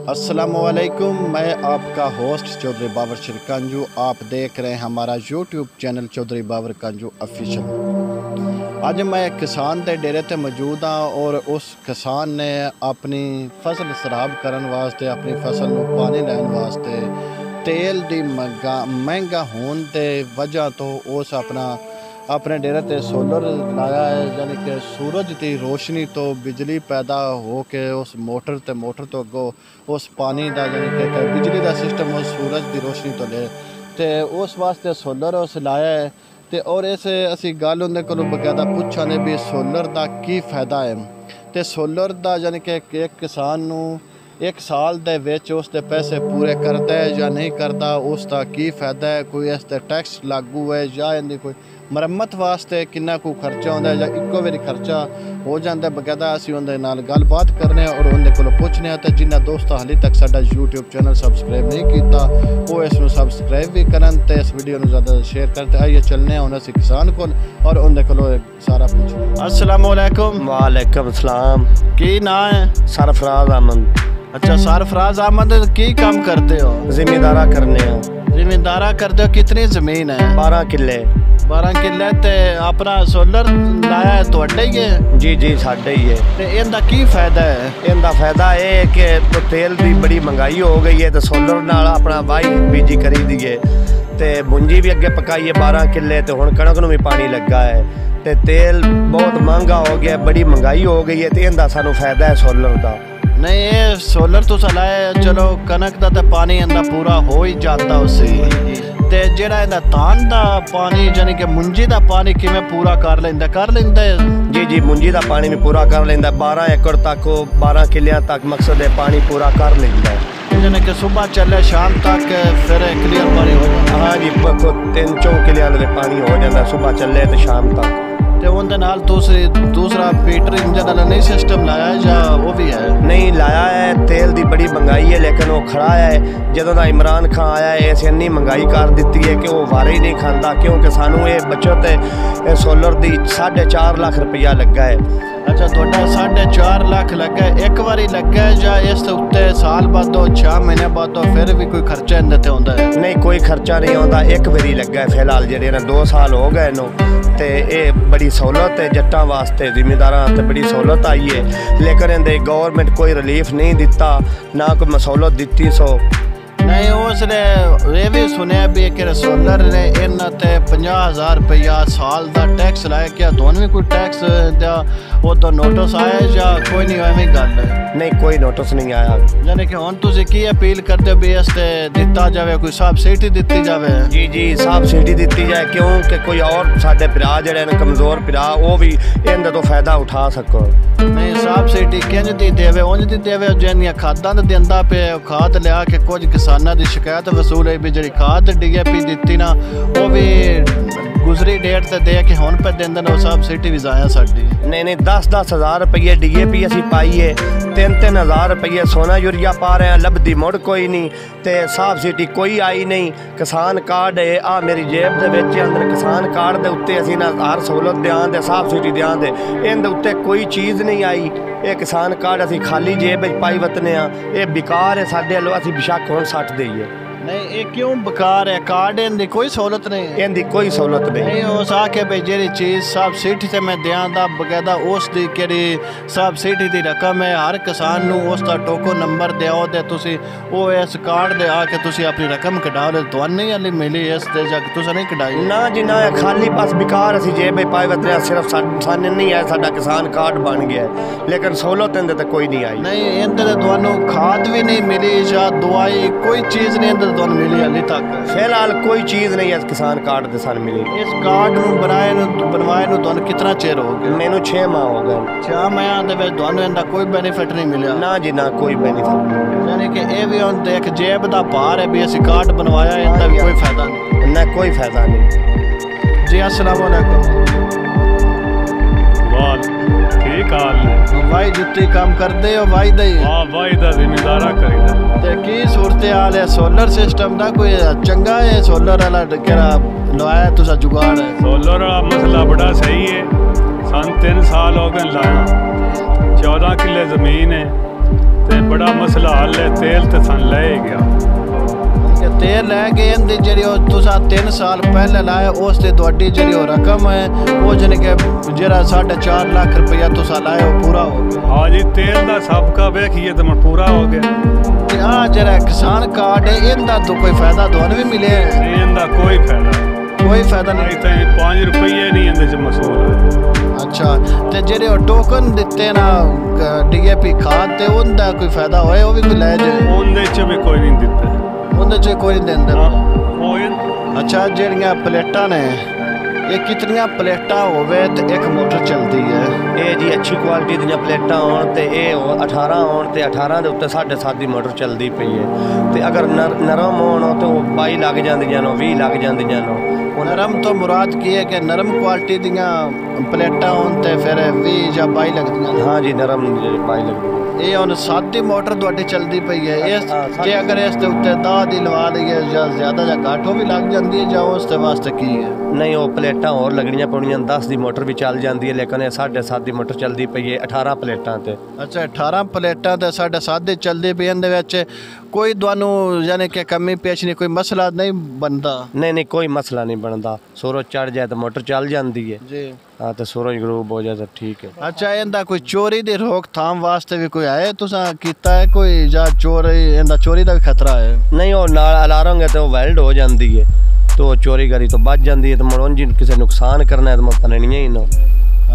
अस्सलामुअलैकुम, मैं आपका होस्ट चौधरी बाबर शिरकंजू। आप देख रहे हैं हमारा YouTube channel Chaudhary Babar कंजू official. अज मैं किसान के डेरे ते मौजूद हाँ और उस किसान ने अपनी फसल सराब करने वास्ते, अपनी फसल को पानी लैन वास्ते तेल की महंगा होने की वजह तो उस अपने डेरे ते सोलर लाया है, यानी कि सूरज की रोशनी तो बिजली पैदा हो के उस मोटर तो अगो उस पानी का यानी कि बिजली का सिस्टम उस सूरज की रोशनी तो ले ते उस वास्ते सोलर उस लाया है। ते और इस असी गल उन्हें को बकायदा पूछा ने भी सोलर का की फायदा है। तो सोलर का यानी कि एक किसान नू एक साल दे विच उसके पैसे पूरे करता है या नहीं करता, उसका की फायदा है, कोई इस ते टैक्स लागू है या इनकी कोई मरम्मत वास्ते कितना को खर्चा होता है या इक्को बारी खर्चा हो जाता है। बकायदा असीं उहदे नाल गलबात करने और उहदे कोलों पुछने तो जिन्हें दोस्त हाली तक साडा यूट्यूब चैनल सबसक्राइब नहीं किया वो इसनूं सबसक्राइब भी करन ते इस वीडियो नूं ज़्यादा शेयर करते। आइए चलने हुण असीं किसान कोल और उहदे कोलों सारा पुछने। अस्सलामु अलैकुम। वालेकुम सलाम। की नाम है? सरफराज अहमद। अच्छा, सरफराज अहमद, की काम करते हो? जिम्मेदारा करने हैं। जिम्मेदारा करते हो? कितनी ज़मीन है? 12 किले। 12 किले। ते अपना सोलर लाया है तुहाडा ही है? जी जी साडा ही है। ते इनका की फायदा है? इनका फायदा है कि तो तेल की बड़ी महंगाई हो गई है तो सोलर नाल अपना वाही बीजी करी दी है ते मुंजी भी अगे पकाई है 12 किले ते हुण कणक नूं भी पानी लगा है ते तेल बहुत महंगा हो गया, बड़ी महंगाई हो गई है तो इनका सानू फायदा है सोलर का। नहीं, ये सोलर तो चलाए चलो कनक का तो पानी इंदा पूरा हो ही जाता उसी ते जेड़ा इंदा धान दा पानी यानी कि मुंजी दा पानी किवें पूरा कर लेंदा है? जी जी मुंजी दा पानी भी पूरा कर लेंदा, 12 एकड़ तक 12 किलियां तक मकसद है पानी पूरा कर लेंदा है। यानी कि सुबह चले शाम तक फिर क्लियर पानी हो जाता? हाँ जी, 3-4 किलियां दे पानी हो जाता सुबह चले तो शाम तक। तो उनके नाल दूसरा पीटर इंजन वाला नहीं सिस्टम लाया है या वो भी है? नहीं लाया है, तेल की बड़ी महंगाई है लेकिन वो खड़ा है। जदों दा इमरान खान आया है ऐसी इन्नी महंगाई कर दी है कि वो वारे ही नहीं खाता, क्योंकि सानू ये बचत है सोलर की 4.5 लाख रुपया लगा है। अच्छा, थोड़ा 4.5 लाख लगा है? एक बारी लगा है या इस उत्ते साल बाद 6 महीने बाद फिर भी कोई खर्चा इनते होता है? नहीं, कोई खर्चा नहीं आता, एक बारी लगा है फिलहाल, जेडे 2 साल हो गए नो ते ये बड़ी सहूलत है जट्टां वास्ते, जिमीदारां वास्ते बड़ी सहूलत आई है। लेकिन इनदे गवर्नमेंट कोई रिलीफ नहीं दिता, ना कोई सहूलत दिती। सो नहीं, उसने ये भी सुनिया भी कि सोलर ने इन ते 50,000 रुपया साल का टैक्स लाया। क्या दोनों भी कोई टैक्स दिया वो तो नोटिस आया या कोई नहीं? एवं गल है? नहीं, कोई नोटिस नहीं आया। यानी कि हुण तुसीं की अपील करते हो भी इस ते दिता जाए, कोई सबसिडी दी जाए? जी जी सबसिडी दी जाए, क्योंकि कोई और साडे भरा जिहड़े ने कमज़ोर भरा वो भी इनदा तो फायदा उठा सको। नहीं, सबसिडी किंज दी देवे? उंज दी देवे जिहड़ियां खादां ते दिंदा पे, खाद लिया के कुछ किसानां दी शिकायत वसूल है भी जी खाद DAP दी ना वो भी गुजरी डेट ते दे के हुण पे देंदे ने, सबसिडी भी जाया साडी। नहीं, 10-10 हज़ार रुपये DAP असी पाईए, 3-3 हज़ार रुपये सोना यूरिया पा रहे हैं, लभदी मुड़ कोई नहीं ते सबसिडी कोई आई नहीं। किसान कार्ड है आ मेरी जेब दे विच अंदर, किसान कार्ड दे उत्ते असी ना हर सहूलत देआं दे सबसिडी देआं दे, इहदे उत्ते कोई चीज़ नहीं आई। ये किसान कार्ड असी खाली जेब विच पाई वतने आ, ये बेकार है साडे वालों, असी बेशक हुण सट देईए। नहीं, ये क्यों बेकार है? कार्ड इनकी कोई सहूलत नहीं? इनकी कोई सहूलत नहीं। उस आके भाई जी चीज़ सबसिडी से मैं दें बकायदा उसकी कि सबसिडी की रकम है, हर किसान नू उसका टोको नंबर दिओ दे तुसी वो इस कार्ड दे आके तुसी अपनी रकम कटाओ दे, तुहानू नहीं हाली मिली इस ते जाके तुसा नहीं कटाई? ना जी ना, खाली बस बेकार असी जेब पाई वतने, सिर्फ सानू नहीं है, साडा किसान कार्ड बन गया है लेकिन सहूलत इनदे ते कोई नहीं आई। नहीं, इनदे तुहानू खाद भी नहीं मिली या दवाई कोई चीज़ नहीं इनदे तुहानू मिली हाली तक? फिलहाल कोई चीज़ नहीं है किसान कार्ड दे सानू मिली। इस कार्ड नू बनवाए नू तुहानू कितना चिर हो गया? मैनू 6 माह हो गए। 6 माह दे विच तुहानू इनदा कोई बेनीफिट नहीं मिला? ना जी ना, कोई बेनीफिट नहीं। यानी कि ये भी हुण देख जेब दा भार है भी असीं कार्ड बनवाया, इनदा भी कोई फायदा नहीं? ना, कोई फायदा नहीं। जी अस्सलाम वालेकुम। ठीक हाल भाई जुत्ती काम करते हो भाई दई? हाँ भाई दा जिम्मेदारा करीदा। ते की सूरत हाल है सोलर सिस्टम दा? कोई चंगा है सोलर वाला केड़ा लवाया तुसा जुगाड़ है? सोलर वाला मसला बड़ा सही है, सन 3 साल हो गए लाया, 14 किले ज़मीन है ਤੇ ਬੜਾ ਮਸਲਾ ਹੱਲ ਹੈ। ਤੇਲ ਤੇ ਸਾਨੂੰ ਲੈ ਗਿਆ ਕਿ ਤੇਲ ਲੈ ਕੇ ਇਹਦੀ ਜਿਹੜੀ ਉਹ ਤੁਸੀਂ 3 ਸਾਲ ਪਹਿਲੇ ਲਾਏ ਉਸ ਤੇ ਤੁਹਾਡੀ ਜਿਹੜੀ ਉਹ ਰਕਮ ਹੈ ਉਹ ਜਾਣੀ ਕਿ ਜਿਹੜਾ 4.5 ਲੱਖ ਰੁਪਇਆ ਤੁਸੀਂ ਲਾਏ ਉਹ ਪੂਰਾ ਹੋ ਗਿਆ। ਹਾਂ ਜੀ, ਤੇਲ ਦਾ ਸਾਬਕਾ ਵੇਖੀਏ ਤਾਂ ਪੂਰਾ ਹੋ ਗਿਆ। ਤੇ ਆ ਜਿਹੜਾ ਕਿਸਾਨ ਕਾਰਡ ਹੈ ਇਹਦਾ ਤੋਂ ਕੋਈ ਫਾਇਦਾ ਤੁਹਾਨੂੰ ਵੀ ਮਿਲਿਆ? ਇਹਦਾ ਕੋਈ ਫਾਇਦਾ ਕੋਈ ਫਾਇਦਾ ਨਹੀਂ। ਤਾਂ 5 ਰੁਪਏ ਨਹੀਂ ਇਹਦੇ ਚ ਮਸੂਲ ਹੈ। ਅੱਛਾ, ਤੇ ਜਿਹੜੇ ਉਹ ਟੋਕਨ ਦਿੱਤੇ ਨਾ DAP ਖਾਦ ਤੇ ਉਹਦਾ ਕੋਈ ਫਾਇਦਾ ਹੋਇਆ? ਉਹ ਵੀ ਕੋਈ ਲੈ ਜਾਏ? ਉਹਦੇ ਚ ਵੀ ਕੋਈ ਨਹੀਂ ਦਿੱਤਾ, ਉਹਦੇ ਚ ਕੋਈ ਨਹੀਂ ਦਿੰਦੇ। ਉਹ ਅੱਛਾ, ਜਿਹੜੀਆਂ ਪਲੇਟਾਂ ਨੇ ਇਹ ਕਿਤਨੀਆਂ ਪਲੇਟਾਂ ਹੋਵੇ ਤੇ ਇੱਕ ਮੋਟਰ ਚੱਲਦੀ ਹੈ? ਇਹ ਜੀ ਅੱਛੀ ਕੁਆਲਿਟੀ ਦੀਆਂ ਪਲੇਟਾਂ ਹੋਣ ਤੇ ਇਹ 18 ਹੋਣ ਤੇ 18 ਦੇ ਉੱਤੇ 7.5 ਦੀ ਮੋਟਰ ਚੱਲਦੀ ਪਈ ਹੈ। ਤੇ ਅਗਰ ਨਰਮ ਹੋਣ ਤੇ ਉਹ 22 ਲੱਗ ਜਾਂਦੀਆਂ ਨੇ, 20 ਲੱਗ ਜਾਂਦੀਆਂ ਨੇ। ਨਰਮ ਤੋਂ ਮੁਰਾਦ ਕੀ ਹੈ ਕਿ ਨਰਮ ਕੁਆਲਿਟੀ ਦੀਆਂ ਪਲੇਟਾਂ ਹੋਣ ਤੇ ਫਿਰ 20 ਜਾਂ 22 ਲੱਗਦੀਆਂ ਨੇ? ਹਾਂ ਜੀ, ਨਰਮ 22 ਲੱਗਦੀਆਂ। ਇਹ ਹੁਣ 7 ਦੀ ਮੋਟਰ ਤੁਹਾਡੀ ਚੱਲਦੀ ਪਈ ਹੈ। ਇਸ ਜੇ ਅਗਰ ਇਸ ਦੇ ਉੱਤੇ 10 ਦੀ ਲਵਾ ਲਈਏ ਜਾਂ ਜ਼ਿਆਦਾ ਜਾਂ ਘੱਟ ਉਹ ਵੀ ਲੱਗ ਜਾਂਦੀ ਹੈ ਜਾਂ ਉਸ ਦੇ ਵਾਸਤੇ ਕੀ ਹੈ? ਨਹੀਂ, ਉਹ ਪਲੇਟਾਂ ਹੋਰ ਲੱਗਣੀਆਂ ਪਾਉਣੀਆਂ। 10 ਦੀ ਮੋਟਰ ਵੀ ਚੱਲ ਜਾਂਦੀ ਹੈ, ਲੇਕਿਨ ਇਹ 7.5 ਦੀ ਮੋਟਰ ਚੱਲਦੀ ਪਈ ਹੈ 18 ਪਲੇਟਾਂ ਤੇ। ਅੱਛਾ, 18 ਪਲੇਟਾਂ ਤੇ 7.5 ਦੀ ਚੱਲਦੀ ਪਈ। ਇਹਦੇ ਵਿੱਚ ਕੋਈ ਤੁਹਾਨੂੰ ਯਾਨੀ ਕਿ ਕਮੀ ਪੇਸ਼ ਨਹੀਂ, ਕੋਈ ਮਸਲਾ ਨਹੀਂ ਬਣਦਾ? ਨਹੀਂ, ਕੋਈ ਮਸਲਾ ਨਹੀਂ ਬਣਦਾ। ਸੂਰਜ ਚੜ ਜਾਏ ਤਾਂ ਮੋਟਰ ਚੱਲ ਜਾਂਦੀ ਹੈ ਜੀ। ਹਾਂ, ਤੇ ਸੂਰਜ ਗਰੂਬ ਹੋ ਜਾਏ ਤਾਂ ਠੀਕ ਹੈ। ਅੱਛਾ, ਇਹਦਾ ਕੋਈ ਚੋਰੀ ਦੀ ਰੋਕਥਾਮ ਵਾਸਤੇ ਵੀ ਕੋਈ ਆਏ ਤੁਸੀਂ ਕੀਤਾ ਹੈ ਕੋਈ, ਜਾਂ ਚੋਰੀ ਦਾ ਵੀ ਖਤਰਾ ਹੈ? ਨਹੀਂ, ਉਹ ਨਾਲ ਅਲਾਰਮ ਹੈ ਤੇ ਉਹ ਵੈਲਡ ਹੋ ਜਾਂਦੀ ਹੈ ਤੇ ਉਹ ਚੋਰੀ ਕਰੀ ਤੋਂ ਬਚ ਜਾਂਦੀ ਹੈ। ਤੇ ਮੁੜ ਉਂਝ ਕਿਸੇ ਨੁਕਸਾਨ ਕਰਨਾ ਹੈ ਤਾਂ ਪਨਣੀਆਂ ਹੀ ਨਾ।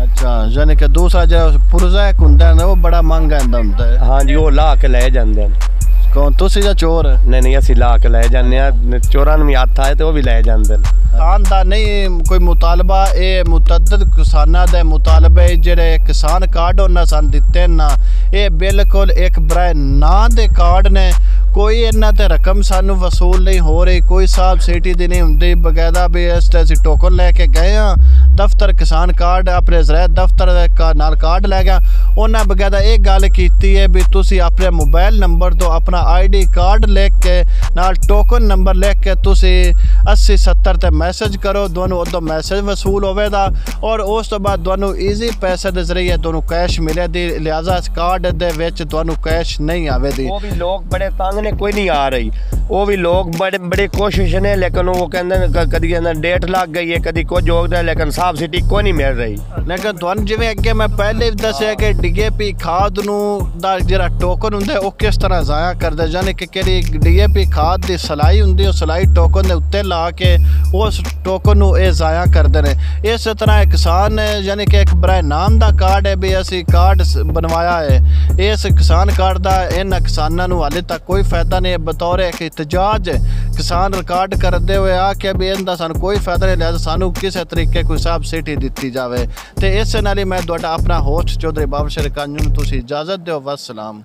ਅੱਛਾ, ਯਾਨੀ ਕਿ ਦੂਸਰਾ ਜਿਹੜਾ ਪੁਰਜ਼ਾ ਹੁੰਦਾ ਹੈ ਉਹ ਬੜਾ ਮਹਿੰਗਾ ਹੁੰਦਾ ਹੈ? ਹਾਂ ਜੀ, ਉਹ ਲਾ ਕੇ ਲੈ ਜਾਂਦੇ ਨੇ। ਕੌਣ, ਤੁਸੀਂ ਜਾਂ ਚੋਰ? ਨਹੀਂ, ਅਸੀਂ ਲਾ ਕੇ ਲੈ ਜਾਂਦੇ ਆ। ਚੋਰਾਂ ਨੂੰ ਵੀ ਹੱਥ ਆਏ ਤੇ ਉਹ ਵੀ ਲੈ ਜਾਂਦੇ ਨੇ। ਕਿਸਾਨ ਦਾ ਨਹੀਂ ਕੋਈ ਮੁਤਾਲਬਾ? ਇਹ ਮੁਤੱਦਦ ਕਿਸਾਨਾਂ ਦੇ ਮੁਤਾਲਬੇ ਜਿਹੜੇ ਕਿਸਾਨ ਕਾਰਡ ਉਹਨਾਂ ਸਾਨੂੰ ਦਿੱਤੇ ਨਾ, ਇਹ ਬਿਲਕੁਲ ਇੱਕ ਬਰਾਏ ਨਾਂ ਦੇ ਕਾਰਡ ਨੇ। ਕੋਈ ਇਹਨਾਂ ਤੇ ਰਕਮ ਸਾਨੂੰ ਵਸੂਲ ਨਹੀਂ ਹੋ ਰਹੀ, ਕੋਈ ਸਬਸਿਡੀ ਦੀ ਨਹੀਂ ਹੁੰਦੀ। ਬਕਾਇਦਾ ਵੀ ਇਸ ਤੇ ਅਸੀਂ ਟੋਕਨ ਲੈ ਕੇ ਗਏ ਹਾਂ ਦਫ਼ਤਰ, ਕਿਸਾਨ ਕਾਰਡ ਆਪਣੇ ਜ਼ਰਾਇਤ ਦਫ਼ਤਰ ਨਾਲ ਕਾਰਡ ਲੈ ਗਿਆ। ਉਹਨਾਂ ਬਕਾਇਦਾ ਇਹ ਗੱਲ ਕੀਤੀ ਹੈ ਵੀ ਤੁਸੀਂ ਆਪਣੇ ਮੋਬਾਈਲ ਨੰਬਰ ਤੋਂ ਆਪਣਾ ID ਕਾਰਡ ਲਿਖ ਕੇ ਨਾਲ ਟੋਕਨ ਨੰਬਰ ਲਿਖ ਕੇ ਤੁਸੀਂ 8070 ਤੇ ਮੈਸੇਜ ਕਰੋ, ਤੁਹਾਨੂੰ ਉਦੋਂ ਮੈਸੇਜ ਵਸੂਲ ਹੋਵੇਗਾ ਔਰ ਉਸ ਤੋਂ ਬਾਅਦ ਤੁਹਾਨੂੰ ਈਜ਼ੀ ਪੈਸੇ ਦੇ ਜ਼ਰੀਏ ਤੁਹਾਨੂੰ ਕੈਸ਼ ਮਿਲੇਗੀ। ਲਿਹਾਜ਼ਾ ਇਸ ਕਾਰਡ ਦੇ ਵਿੱਚ ਤੁਹਾਨੂੰ ਕੈਸ਼ ਨਹੀਂ ਆਵੇਗੀ। ਉਹ ਵੀ ਲੋਕ ਬੜੇ ਤੰਗ ਨੇ, ਕੋਈ ਨਹੀਂ ਆ ਰਹੀ। ਉਹ ਵੀ ਲੋਕ ਬੜੇ ਕੋਸ਼ਿਸ਼ ਨੇ, ਲੇਕਿਨ ਉਹ ਕਹਿੰਦੇ ਨੇ ਕਦੀ ਕਹਿੰਦਾ ਡੇਟ ਲੱਗ ਗਈ ਹੈ, ਕਦੀ ਕੁਝ ਹੋ ਗਿਆ, ਲੇਕਿਨ ਸਬਸਿਡੀ ਕੋਈ ਨਹੀਂ ਮਿਲ ਰਹੀ। ਲੇਕਿਨ ਤੁਹਾਨੂੰ ਜਿਵੇਂ ਅੱਗੇ ਮੈਂ ਪਹਿਲੇ ਵੀ ਦੱਸਿਆ ਕਿ DAP ਖਾਦ ਨੂੰ ਦਾ ਜਿਹੜਾ ਟੋਕਨ ਹੁੰਦਾ ਉਹ ਕਿਸ ਤਰ੍ਹਾਂ ਜ਼ਾਇਆ ਕਰਦਾ, ਯਾਨੀ ਕਿ ਕਿਹੜੀ DAP ਖਾਦ ਦੀ ਸਲਾਈ ਹੁੰਦੀ ਉਹ ਸਲਾਈ ਟੋਕਨ ਦੇ ਉੱਤੇ ਲਾ ਕੇ ਉਸ ਟੋਕਨ ਨੂੰ ਇਹ ਜ਼ਾਇਆ ਕਰਦੇ ਨੇ। ਇਸ ਤਰ੍ਹਾਂ ਇੱਕ ਕਿਸਾਨ ਯਾਨੀ ਕਿ ਇੱਕ ਬਰਾਏ ਨਾਮ ਦਾ ਕਾਰਡ ਹੈ ਵੀ ਅਸੀਂ ਕਾਰਡ ਬਣਵਾਇਆ ਹੈ। ਇਸ ਕਿਸਾਨ ਕਾਰਡ ਦਾ ਇਹਨਾਂ ਕਿਸਾਨਾਂ ਨੂੰ ਹਾਲੇ ਤੱਕ ਕੋਈ ਫਾਇਦਾ ਨਹੀਂ। ਬਤੌਰ ਇੱਕ ਇਤਜਾਜ ਕਿਸਾਨ ਰਿਕਾਰਡ ਕਰਦੇ ਹੋਏ ਆ ਕਿ ਵੀ ਇਹਦਾ ਸਾਨੂੰ ਕੋਈ ਫਾਇਦਾ ਨਹੀਂ, ਲਿਹਾਜ਼ਾ ਸਾਨੂੰ ਕਿਸੇ ਤਰੀਕੇ ਕੋਈ ਸਬਸਿਡੀ ਦਿੱਤੀ ਜਾਵੇ। ਤੇ ਇਸ ਨਾਲ ਹੀ ਮੈਂ ਤੁਹਾਡਾ ਆਪਣਾ ਹੋਸਟ ਚੌਧਰੀ ਬਾਬਰ ਸ਼ੇਰ ਕੰਜੂ ਨੂੰ ਤੁਸੀਂ ਇਜਾਜ਼ਤ ਦਿਓ। ਵਸਲਾਮ।